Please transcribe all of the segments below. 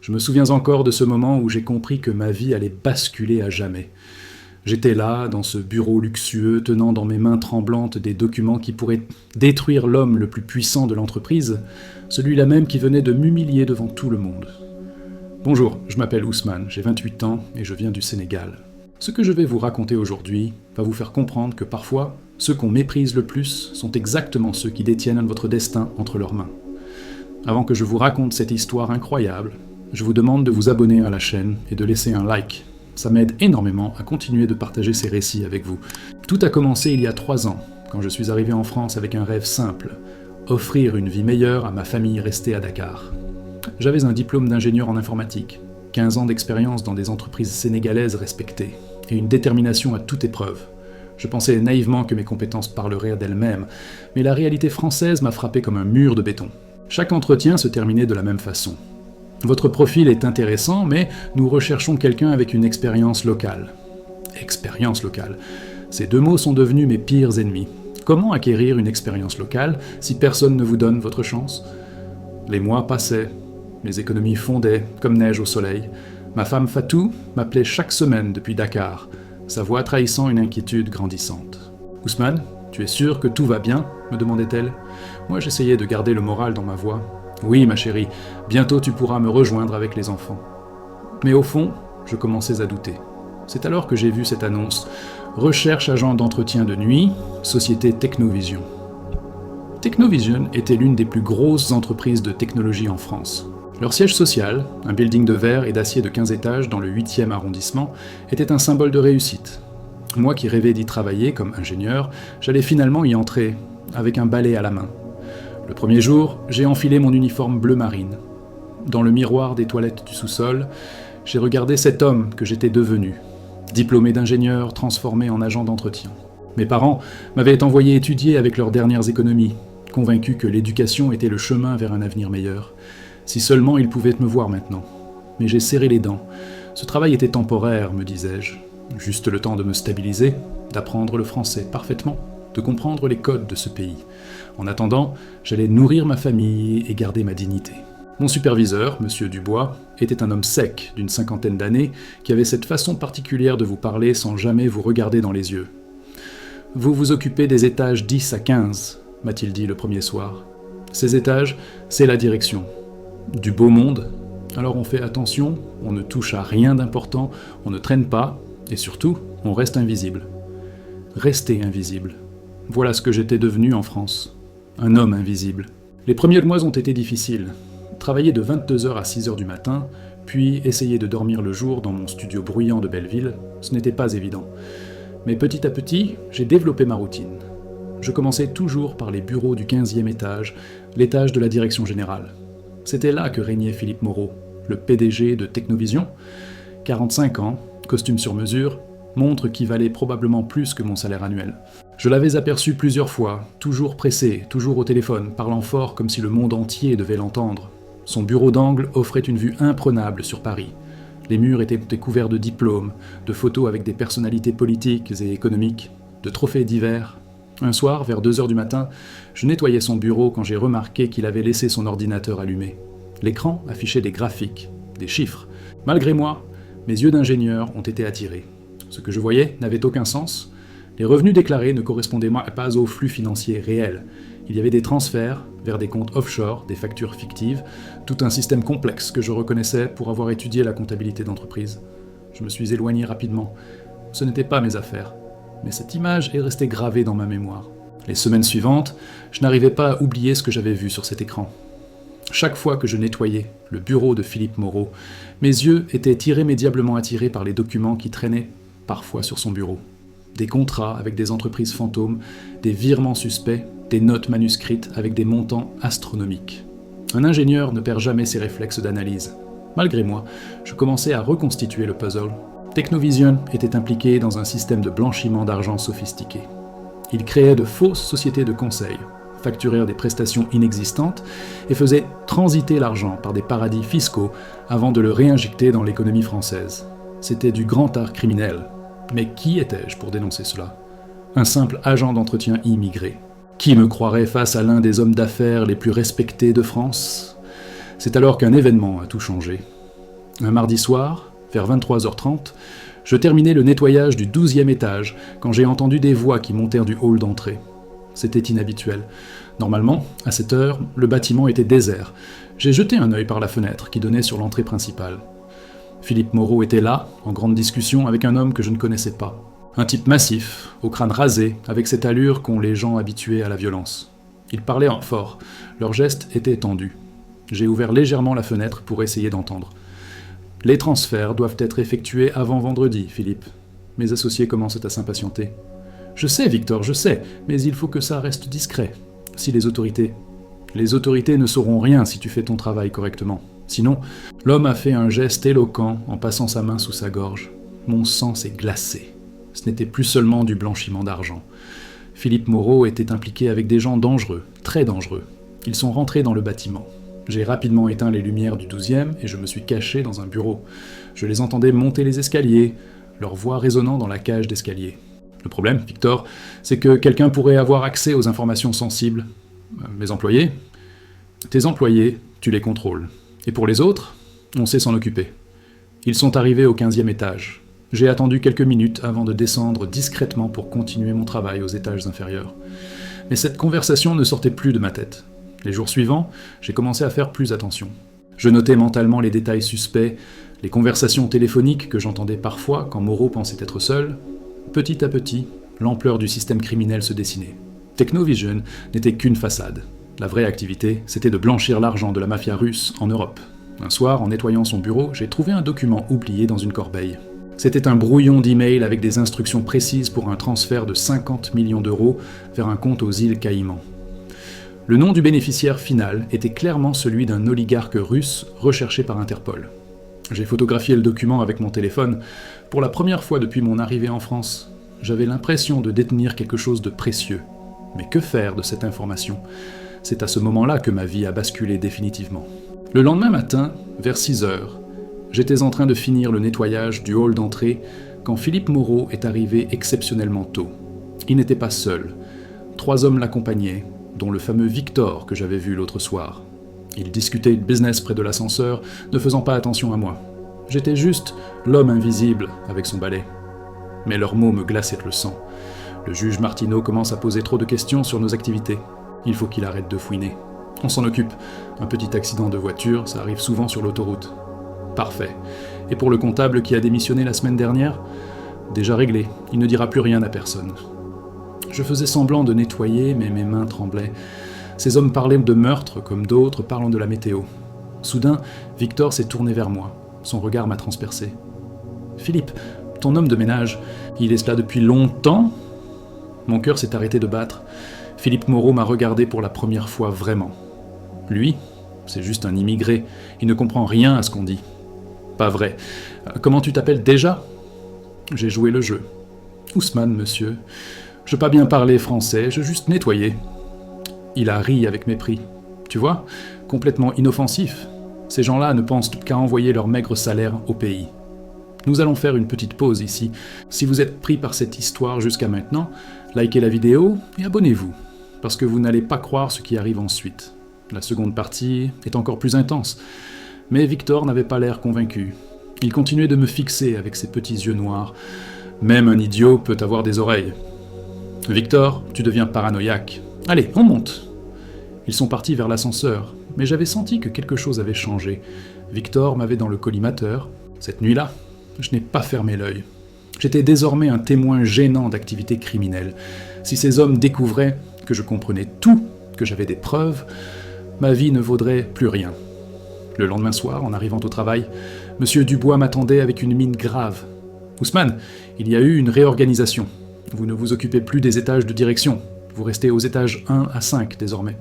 Je me souviens encore de ce moment où j'ai compris que ma vie allait basculer à jamais. J'étais là, dans ce bureau luxueux, tenant dans mes mains tremblantes des documents qui pourraient détruire l'homme le plus puissant de l'entreprise, celui-là même qui venait de m'humilier devant tout le monde. Bonjour, je m'appelle Ousmane, j'ai 28 ans et je viens du Sénégal. Ce que je vais vous raconter aujourd'hui va vous faire comprendre que parfois, ceux qu'on méprise le plus sont exactement ceux qui détiennent votre destin entre leurs mains. Avant que je vous raconte cette histoire incroyable, je vous demande de vous abonner à la chaîne et de laisser un like. Ça m'aide énormément à continuer de partager ces récits avec vous. Tout a commencé il y a 3 ans, quand je suis arrivé en France avec un rêve simple, offrir une vie meilleure à ma famille restée à Dakar. J'avais un diplôme d'ingénieur en informatique, 15 ans d'expérience dans des entreprises sénégalaises respectées, et une détermination à toute épreuve. Je pensais naïvement que mes compétences parleraient d'elles-mêmes, mais la réalité française m'a frappé comme un mur de béton. Chaque entretien se terminait de la même façon. Votre profil est intéressant, mais nous recherchons quelqu'un avec une expérience locale. Expérience locale. Ces deux mots sont devenus mes pires ennemis. Comment acquérir une expérience locale si personne ne vous donne votre chance ? Les mois passaient, mes économies fondaient comme neige au soleil. Ma femme Fatou m'appelait chaque semaine depuis Dakar, sa voix trahissant une inquiétude grandissante. « Ousmane, tu es sûr que tout va bien ?» me demandait-elle. Moi j'essayais de garder le moral dans ma voix. « Oui, ma chérie, bientôt tu pourras me rejoindre avec les enfants. » Mais au fond, je commençais à douter. C'est alors que j'ai vu cette annonce « Recherche agent d'entretien de nuit, société Technovision ». Technovision était l'une des plus grosses entreprises de technologie en France. Leur siège social, un building de verre et d'acier de 15 étages dans le 8e arrondissement, était un symbole de réussite. Moi qui rêvais d'y travailler comme ingénieur, j'allais finalement y entrer, avec un balai à la main. Le premier jour, j'ai enfilé mon uniforme bleu marine. Dans le miroir des toilettes du sous-sol, j'ai regardé cet homme que j'étais devenu, diplômé d'ingénieur transformé en agent d'entretien. Mes parents m'avaient envoyé étudier avec leurs dernières économies, convaincus que l'éducation était le chemin vers un avenir meilleur. Si seulement ils pouvaient me voir maintenant. Mais j'ai serré les dents. Ce travail était temporaire, me disais-je. Juste le temps de me stabiliser, d'apprendre le français parfaitement, de comprendre les codes de ce pays. En attendant, j'allais nourrir ma famille et garder ma dignité. Mon superviseur, M. Dubois, était un homme sec d'une 50aine d'années qui avait cette façon particulière de vous parler sans jamais vous regarder dans les yeux. « Vous vous occupez des étages 10 à 15, m'a-t-il dit le premier soir. Ces étages, c'est la direction. Du beau monde, alors on fait attention, on ne touche à rien d'important, on ne traîne pas, et surtout, on reste invisible. Rester invisible. Voilà ce que j'étais devenu en France. Un homme invisible. Les premiers mois ont été difficiles. Travailler de 22h à 6h du matin, puis essayer de dormir le jour dans mon studio bruyant de Belleville, ce n'était pas évident. Mais petit à petit, j'ai développé ma routine. Je commençais toujours par les bureaux du 15e étage, l'étage de la direction générale. C'était là que régnait Philippe Moreau, le PDG de Technovision. 45 ans, costume sur mesure, montre qui valait probablement plus que mon salaire annuel. Je l'avais aperçu plusieurs fois, toujours pressé, toujours au téléphone, parlant fort comme si le monde entier devait l'entendre. Son bureau d'angle offrait une vue imprenable sur Paris. Les murs étaient couverts de diplômes, de photos avec des personnalités politiques et économiques, de trophées divers. Un soir, vers 2h du matin, je nettoyais son bureau quand j'ai remarqué qu'il avait laissé son ordinateur allumé. L'écran affichait des graphiques, des chiffres. Malgré moi, mes yeux d'ingénieur ont été attirés. Ce que je voyais n'avait aucun sens. Les revenus déclarés ne correspondaient pas aux flux financiers réels. Il y avait des transferts vers des comptes offshore, des factures fictives, tout un système complexe que je reconnaissais pour avoir étudié la comptabilité d'entreprise. Je me suis éloigné rapidement. Ce n'était pas mes affaires. Mais cette image est restée gravée dans ma mémoire. Les semaines suivantes, je n'arrivais pas à oublier ce que j'avais vu sur cet écran. Chaque fois que je nettoyais le bureau de Philippe Moreau, mes yeux étaient irrémédiablement attirés par les documents qui traînaient parfois sur son bureau. Des contrats avec des entreprises fantômes, des virements suspects, des notes manuscrites avec des montants astronomiques. Un ingénieur ne perd jamais ses réflexes d'analyse. Malgré moi, je commençais à reconstituer le puzzle. Technovision était impliqué dans un système de blanchiment d'argent sophistiqué. Il créait de fausses sociétés de conseil, facturèrent des prestations inexistantes et faisaient transiter l'argent par des paradis fiscaux avant de le réinjecter dans l'économie française. C'était du grand art criminel. Mais qui étais-je pour dénoncer cela ? Un simple agent d'entretien immigré. Qui me croirait face à l'un des hommes d'affaires les plus respectés de France ? C'est alors qu'un événement a tout changé. Un mardi soir, vers 23h30, je terminais le nettoyage du 12e étage quand j'ai entendu des voix qui montèrent du hall d'entrée. C'était inhabituel. Normalement, à cette heure, le bâtiment était désert. J'ai jeté un œil par la fenêtre qui donnait sur l'entrée principale. Philippe Moreau était là, en grande discussion avec un homme que je ne connaissais pas. Un type massif, au crâne rasé, avec cette allure qu'ont les gens habitués à la violence. Ils parlaient fort, leurs gestes étaient tendus. J'ai ouvert légèrement la fenêtre pour essayer d'entendre. « Les transferts doivent être effectués avant vendredi, Philippe. » Mes associés commencent à s'impatienter. « Je sais, Victor, je sais, mais il faut que ça reste discret. Si les autorités... » « Les autorités ne sauront rien si tu fais ton travail correctement. Sinon, l'homme a fait un geste éloquent en passant sa main sous sa gorge. Mon sang s'est glacé. Ce n'était plus seulement du blanchiment d'argent. Philippe Moreau était impliqué avec des gens dangereux, très dangereux. Ils sont rentrés dans le bâtiment. J'ai rapidement éteint les lumières du 12e et je me suis caché dans un bureau. Je les entendais monter les escaliers, leur voix résonnant dans la cage d'escalier. Le problème, Victor, c'est que quelqu'un pourrait avoir accès aux informations sensibles. Mes employés? Tes employés, tu les contrôles. Et pour les autres, on sait s'en occuper. Ils sont arrivés au 15e étage. J'ai attendu quelques minutes avant de descendre discrètement pour continuer mon travail aux étages inférieurs. Mais cette conversation ne sortait plus de ma tête. Les jours suivants, j'ai commencé à faire plus attention. Je notais mentalement les détails suspects, les conversations téléphoniques que j'entendais parfois quand Moreau pensait être seul. Petit à petit, l'ampleur du système criminel se dessinait. Technovision n'était qu'une façade. La vraie activité, c'était de blanchir l'argent de la mafia russe en Europe. Un soir, en nettoyant son bureau, j'ai trouvé un document oublié dans une corbeille. C'était un brouillon d'email avec des instructions précises pour un transfert de 50 millions d'euros vers un compte aux îles Caïmans. Le nom du bénéficiaire final était clairement celui d'un oligarque russe recherché par Interpol. J'ai photographié le document avec mon téléphone. Pour la première fois depuis mon arrivée en France, j'avais l'impression de détenir quelque chose de précieux. Mais que faire de cette information ? C'est à ce moment-là que ma vie a basculé définitivement. Le lendemain matin, vers 6h, j'étais en train de finir le nettoyage du hall d'entrée quand Philippe Moreau est arrivé exceptionnellement tôt. Il n'était pas seul. 3 hommes l'accompagnaient, dont le fameux Victor que j'avais vu l'autre soir. Ils discutaient de business près de l'ascenseur, ne faisant pas attention à moi. J'étais juste l'homme invisible avec son balai. Mais leurs mots me glaçaient le sang. Le juge Martineau commence à poser trop de questions sur nos activités. Il faut qu'il arrête de fouiner. On s'en occupe. Un petit accident de voiture, ça arrive souvent sur l'autoroute. Parfait. Et pour le comptable qui a démissionné la semaine dernière ? Déjà réglé. Il ne dira plus rien à personne. Je faisais semblant de nettoyer, mais mes mains tremblaient. Ces hommes parlaient de meurtre, comme d'autres parlent de la météo. Soudain, Victor s'est tourné vers moi. Son regard m'a transpercé. « Philippe, ton homme de ménage, il est là depuis longtemps ?» Mon cœur s'est arrêté de battre. Philippe Moreau m'a regardé pour la première fois vraiment. Lui, c'est juste un immigré. Il ne comprend rien à ce qu'on dit. Pas vrai. Comment tu t'appelles déjà ? J'ai joué le jeu. Ousmane, monsieur. Je pas bien parler français, je juste nettoyer. Il a ri avec mépris. Tu vois, complètement inoffensif. Ces gens-là ne pensent qu'à envoyer leur maigre salaire au pays. Nous allons faire une petite pause ici. Si vous êtes pris par cette histoire jusqu'à maintenant, likez la vidéo et abonnez-vous, parce que vous n'allez pas croire ce qui arrive ensuite. La seconde partie est encore plus intense. Mais Victor n'avait pas l'air convaincu. Il continuait de me fixer avec ses petits yeux noirs. Même un idiot peut avoir des oreilles. « Victor, tu deviens paranoïaque. Allez, on monte !» Ils sont partis vers l'ascenseur, mais j'avais senti que quelque chose avait changé. Victor m'avait dans le collimateur. Cette nuit-là, je n'ai pas fermé l'œil. J'étais désormais un témoin gênant d'activités criminelles. Si ces hommes découvraient que je comprenais tout, que j'avais des preuves, ma vie ne vaudrait plus rien. Le lendemain soir, en arrivant au travail, M. Dubois m'attendait avec une mine grave. « Ousmane, il y a eu une réorganisation. Vous ne vous occupez plus des étages de direction. Vous restez aux étages 1 à 5 désormais. »«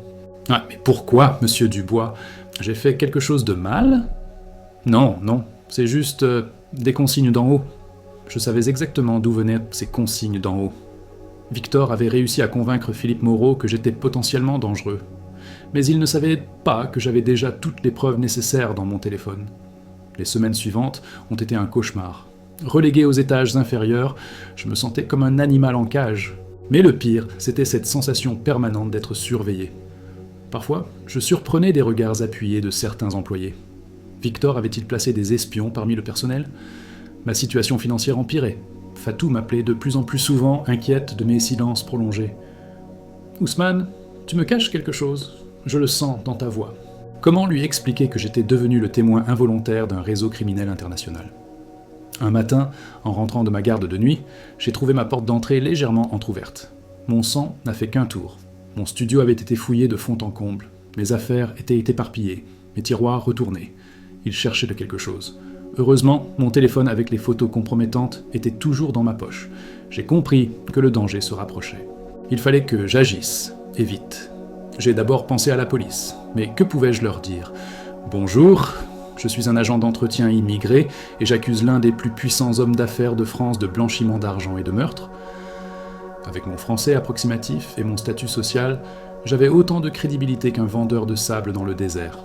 Ah, mais pourquoi, M. Dubois ? J'ai fait quelque chose de mal ? » ?»« Non, c'est juste des consignes d'en haut. » Je savais exactement d'où venaient ces consignes d'en haut. Victor avait réussi à convaincre Philippe Moreau que j'étais potentiellement dangereux. Mais il ne savait pas que j'avais déjà toutes les preuves nécessaires dans mon téléphone. Les semaines suivantes ont été un cauchemar. Relégué aux étages inférieurs, je me sentais comme un animal en cage. Mais le pire, c'était cette sensation permanente d'être surveillé. Parfois, je surprenais des regards appuyés de certains employés. Victor avait-il placé des espions parmi le personnel? Ma situation financière empirait. Fatou m'appelait de plus en plus souvent, inquiète de mes silences prolongés. « Ousmane, tu me caches quelque chose. Je le sens dans ta voix. » Comment lui expliquer que j'étais devenu le témoin involontaire d'un réseau criminel international? Un matin, en rentrant de ma garde de nuit, j'ai trouvé ma porte d'entrée légèrement entr'ouverte. Mon sang n'a fait qu'un tour. Mon studio avait été fouillé de fond en comble. Mes affaires étaient éparpillées, mes tiroirs retournés. Ils cherchaient de quelque chose. Heureusement, mon téléphone avec les photos compromettantes était toujours dans ma poche. J'ai compris que le danger se rapprochait. Il fallait que j'agisse, et vite. J'ai d'abord pensé à la police, mais que pouvais-je leur dire? « Bonjour, je suis un agent d'entretien immigré et j'accuse l'un des plus puissants hommes d'affaires de France de blanchiment d'argent et de meurtre. » Avec mon français approximatif et mon statut social, j'avais autant de crédibilité qu'un vendeur de sable dans le désert.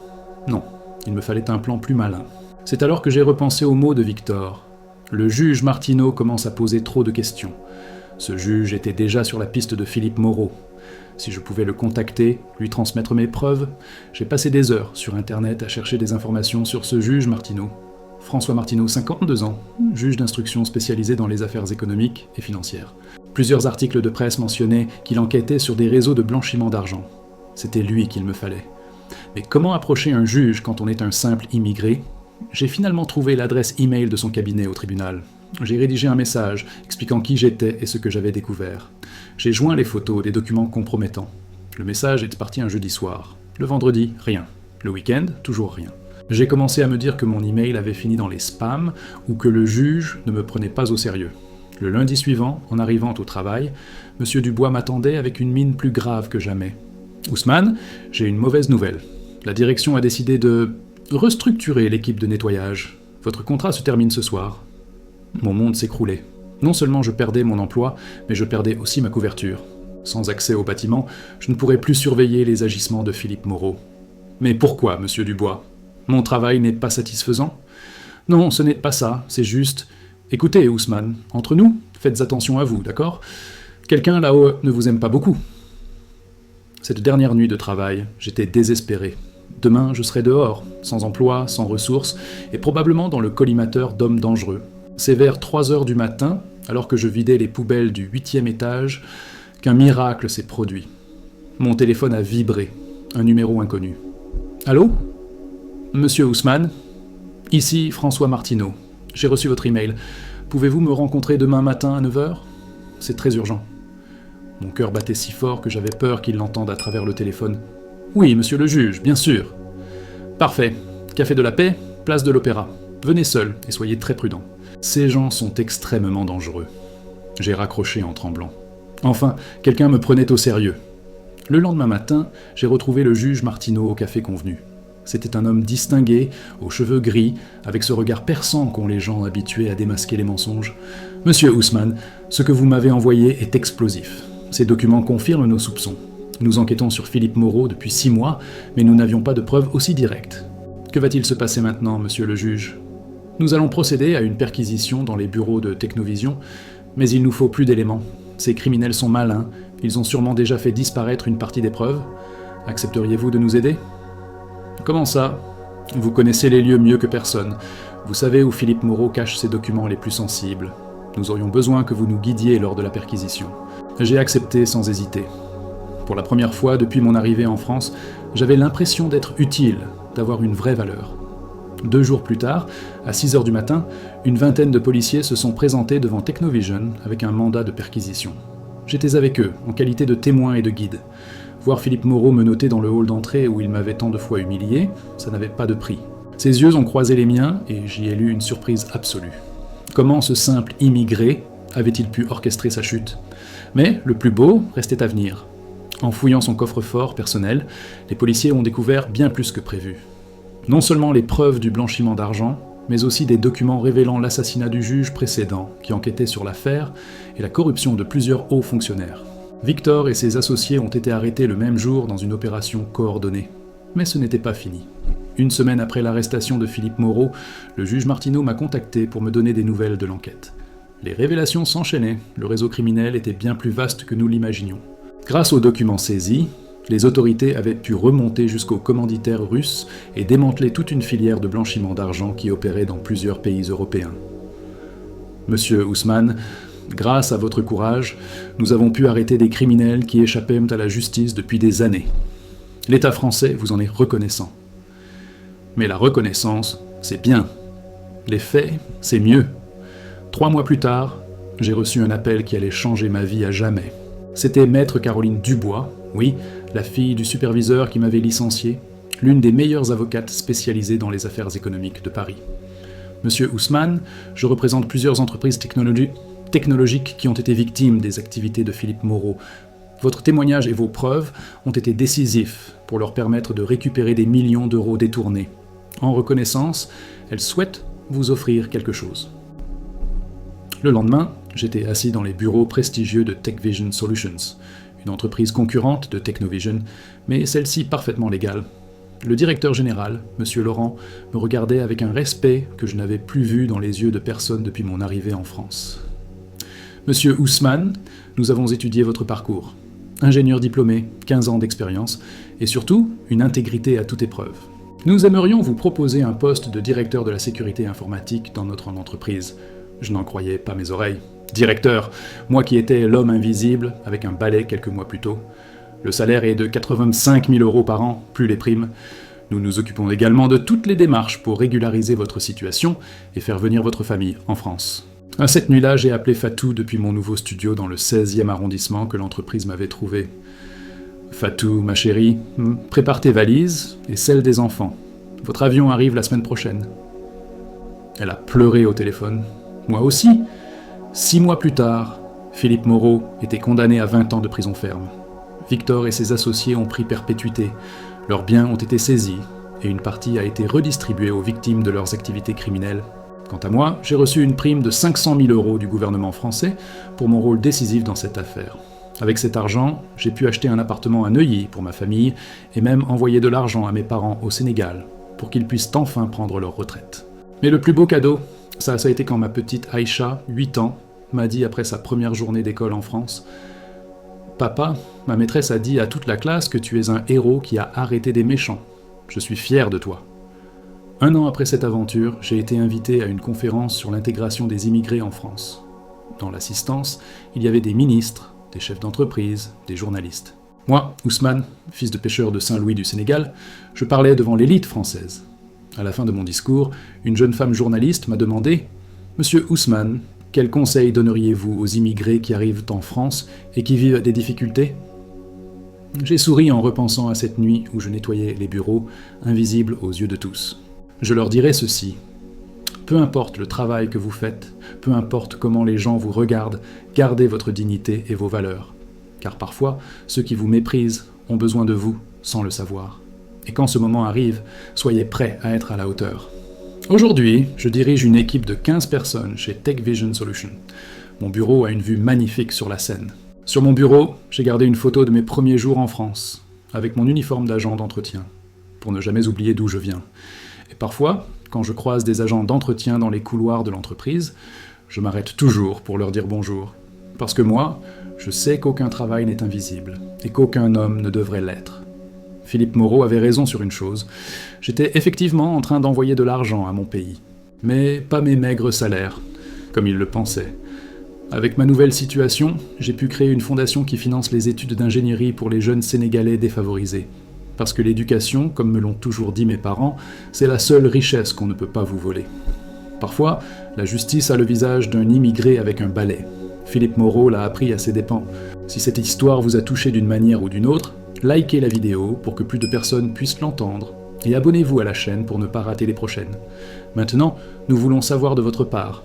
Non, il me fallait un plan plus malin. C'est alors que j'ai repensé aux mots de Victor. Le juge Martineau commence à poser trop de questions. Ce juge était déjà sur la piste de Philippe Moreau. Si je pouvais le contacter, lui transmettre mes preuves, j'ai passé des heures sur Internet à chercher des informations sur ce juge Martineau. François Martineau, 52 ans, juge d'instruction spécialisé dans les affaires économiques et financières. Plusieurs articles de presse mentionnaient qu'il enquêtait sur des réseaux de blanchiment d'argent. C'était lui qu'il me fallait. Mais comment approcher un juge quand on est un simple immigré? J'ai finalement trouvé l'adresse e-mail de son cabinet au tribunal. J'ai rédigé un message expliquant qui j'étais et ce que j'avais découvert. J'ai joint les photos des documents compromettants. Le message est parti un jeudi soir. Le vendredi, rien. Le week-end, toujours rien. J'ai commencé à me dire que mon email avait fini dans les spams ou que le juge ne me prenait pas au sérieux. Le lundi suivant, en arrivant au travail, M. Dubois m'attendait avec une mine plus grave que jamais. « Ousmane, j'ai une mauvaise nouvelle. La direction a décidé de restructurer l'équipe de nettoyage. Votre contrat se termine ce soir. » Mon monde s'écroulait. Non seulement je perdais mon emploi, mais je perdais aussi ma couverture. Sans accès au bâtiment, je ne pourrais plus surveiller les agissements de Philippe Moreau. Mais pourquoi, monsieur Dubois? Mon travail n'est pas satisfaisant? Non, ce n'est pas ça, c'est juste... Écoutez, Ousmane, entre nous, faites attention à vous, d'accord? Quelqu'un là-haut ne vous aime pas beaucoup. Cette dernière nuit de travail, j'étais désespéré. Demain, je serai dehors, sans emploi, sans ressources, et probablement dans le collimateur d'hommes dangereux. C'est vers 3 heures du matin, alors que je vidais les poubelles du 8e étage, qu'un miracle s'est produit. Mon téléphone a vibré, un numéro inconnu. « Allô? Monsieur Ousmane? Ici François Martineau. J'ai reçu votre email. Pouvez-vous me rencontrer demain matin à 9h? C'est très urgent. » Mon cœur battait si fort que j'avais peur qu'il l'entende à travers le téléphone. « Oui, monsieur le juge, bien sûr. »« Parfait. Café de la Paix, place de l'Opéra. Venez seul et soyez très prudent. Ces gens sont extrêmement dangereux. » J'ai raccroché en tremblant. Enfin, quelqu'un me prenait au sérieux. Le lendemain matin, j'ai retrouvé le juge Martineau au café convenu. C'était un homme distingué, aux cheveux gris, avec ce regard perçant qu'ont les gens habitués à démasquer les mensonges. « Monsieur Ousmane, ce que vous m'avez envoyé est explosif. Ces documents confirment nos soupçons. Nous enquêtons sur Philippe Moreau depuis 6 mois, mais nous n'avions pas de preuves aussi directes. Que va-t-il se passer maintenant, monsieur le juge ? Nous allons procéder à une perquisition dans les bureaux de Technovision, mais il nous faut plus d'éléments. Ces criminels sont malins, ils ont sûrement déjà fait disparaître une partie des preuves. Accepteriez-vous de nous aider ? Comment ça ? Vous connaissez les lieux mieux que personne. Vous savez où Philippe Moreau cache ses documents les plus sensibles. Nous aurions besoin que vous nous guidiez lors de la perquisition. J'ai accepté sans hésiter. Pour la première fois depuis mon arrivée en France, j'avais l'impression d'être utile, d'avoir une vraie valeur. 2 jours plus tard, à 6h du matin, une vingtaine de policiers se sont présentés devant Technovision avec un mandat de perquisition. J'étais avec eux, en qualité de témoin et de guide. Voir Philippe Moreau me noter dans le hall d'entrée où il m'avait tant de fois humilié, ça n'avait pas de prix. Ses yeux ont croisé les miens et j'y ai lu une surprise absolue. Comment ce simple immigré avait-il pu orchestrer sa chute ? Mais le plus beau restait à venir. En fouillant son coffre-fort personnel, les policiers ont découvert bien plus que prévu. Non seulement les preuves du blanchiment d'argent, mais aussi des documents révélant l'assassinat du juge précédent qui enquêtait sur l'affaire et la corruption de plusieurs hauts fonctionnaires. Victor et ses associés ont été arrêtés le même jour dans une opération coordonnée. Mais ce n'était pas fini. 1 semaine après l'arrestation de Philippe Moreau, le juge Martineau m'a contacté pour me donner des nouvelles de l'enquête. Les révélations s'enchaînaient, le réseau criminel était bien plus vaste que nous l'imaginions. Grâce aux documents saisis, Les autorités avaient pu remonter jusqu'aux commanditaires russes et démanteler toute une filière de blanchiment d'argent qui opérait dans plusieurs pays européens. Monsieur Ousmane, grâce à votre courage, nous avons pu arrêter des criminels qui échappaient à la justice depuis des années. L'État français vous en est reconnaissant. Mais la reconnaissance, c'est bien. Les faits, c'est mieux. 3 mois plus tard, j'ai reçu un appel qui allait changer ma vie à jamais. C'était Maître Caroline Dubois, oui, la fille du superviseur qui m'avait licencié, l'une des meilleures avocates spécialisées dans les affaires économiques de Paris. Monsieur Ousmane, je représente plusieurs entreprises technologiques qui ont été victimes des activités de Philippe Moreau. Votre témoignage et vos preuves ont été décisifs pour leur permettre de récupérer des millions d'euros détournés. En reconnaissance, elles souhaitent vous offrir quelque chose. Le lendemain, j'étais assis dans les bureaux prestigieux de TechVision Solutions, une entreprise concurrente de Technovision, mais celle-ci parfaitement légale. Le directeur général, M. Laurent, me regardait avec un respect que je n'avais plus vu dans les yeux de personne depuis mon arrivée en France. Monsieur Ousmane, nous avons étudié votre parcours. Ingénieur diplômé, 15 ans d'expérience, et surtout, une intégrité à toute épreuve. Nous aimerions vous proposer un poste de directeur de la sécurité informatique dans notre entreprise. Je n'en croyais pas mes oreilles. Directeur, moi qui étais l'homme invisible, avec un balai quelques mois plus tôt. Le salaire est de 85 000 € par an, plus les primes. Nous nous occupons également de toutes les démarches pour régulariser votre situation et faire venir votre famille en France. Cette nuit-là, j'ai appelé Fatou depuis mon nouveau studio dans le 16e arrondissement que l'entreprise m'avait trouvé. Fatou, ma chérie, prépare tes valises et celles des enfants. Votre avion arrive la semaine prochaine. Elle a pleuré au téléphone. Moi aussi. 6 mois plus tard, Philippe Moreau était condamné à 20 ans de prison ferme. Victor et ses associés ont pris perpétuité. Leurs biens ont été saisis et une partie a été redistribuée aux victimes de leurs activités criminelles. Quant à moi, j'ai reçu une prime de 500 000 € du gouvernement français pour mon rôle décisif dans cette affaire. Avec cet argent, j'ai pu acheter un appartement à Neuilly pour ma famille et même envoyer de l'argent à mes parents au Sénégal pour qu'ils puissent enfin prendre leur retraite. Mais le plus beau cadeau, ça a été quand ma petite Aïcha, 8 ans, m'a dit après sa première journée d'école en France « Papa, ma maîtresse a dit à toute la classe que tu es un héros qui a arrêté des méchants. Je suis fier de toi. » 1 an après cette aventure, j'ai été invité à une conférence sur l'intégration des immigrés en France. Dans l'assistance, il y avait des ministres, des chefs d'entreprise, des journalistes. Moi, Ousmane, fils de pêcheur de Saint-Louis du Sénégal, je parlais devant l'élite française. À la fin de mon discours, une jeune femme journaliste m'a demandé « Monsieur Ousmane, quels conseils donneriez-vous aux immigrés qui arrivent en France et qui vivent des difficultés ?» J'ai souri en repensant à cette nuit où je nettoyais les bureaux, invisibles aux yeux de tous. Je leur dirai ceci. Peu importe le travail que vous faites, peu importe comment les gens vous regardent, gardez votre dignité et vos valeurs. Car parfois, ceux qui vous méprisent ont besoin de vous sans le savoir. Et quand ce moment arrive, soyez prêts à être à la hauteur. Aujourd'hui, je dirige une équipe de 15 personnes chez TechVision Solutions. Mon bureau a une vue magnifique sur la Seine. Sur mon bureau, j'ai gardé une photo de mes premiers jours en France, avec mon uniforme d'agent d'entretien, pour ne jamais oublier d'où je viens. Et parfois, quand je croise des agents d'entretien dans les couloirs de l'entreprise, je m'arrête toujours pour leur dire bonjour. Parce que moi, je sais qu'aucun travail n'est invisible, et qu'aucun homme ne devrait l'être. Philippe Moreau avait raison sur une chose, j'étais effectivement en train d'envoyer de l'argent à mon pays. Mais pas mes maigres salaires, comme il le pensait. Avec ma nouvelle situation, j'ai pu créer une fondation qui finance les études d'ingénierie pour les jeunes Sénégalais défavorisés. Parce que l'éducation, comme me l'ont toujours dit mes parents, c'est la seule richesse qu'on ne peut pas vous voler. Parfois, la justice a le visage d'un immigré avec un balai. Philippe Moreau l'a appris à ses dépens. Si cette histoire vous a touché d'une manière ou d'une autre, likez la vidéo pour que plus de personnes puissent l'entendre, et abonnez-vous à la chaîne pour ne pas rater les prochaines. Maintenant, nous voulons savoir de votre part.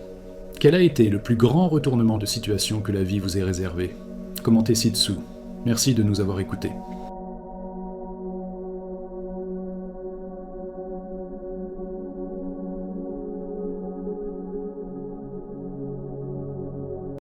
Quel a été le plus grand retournement de situation que la vie vous ait réservé ? Commentez ci-dessous. Merci de nous avoir écoutés.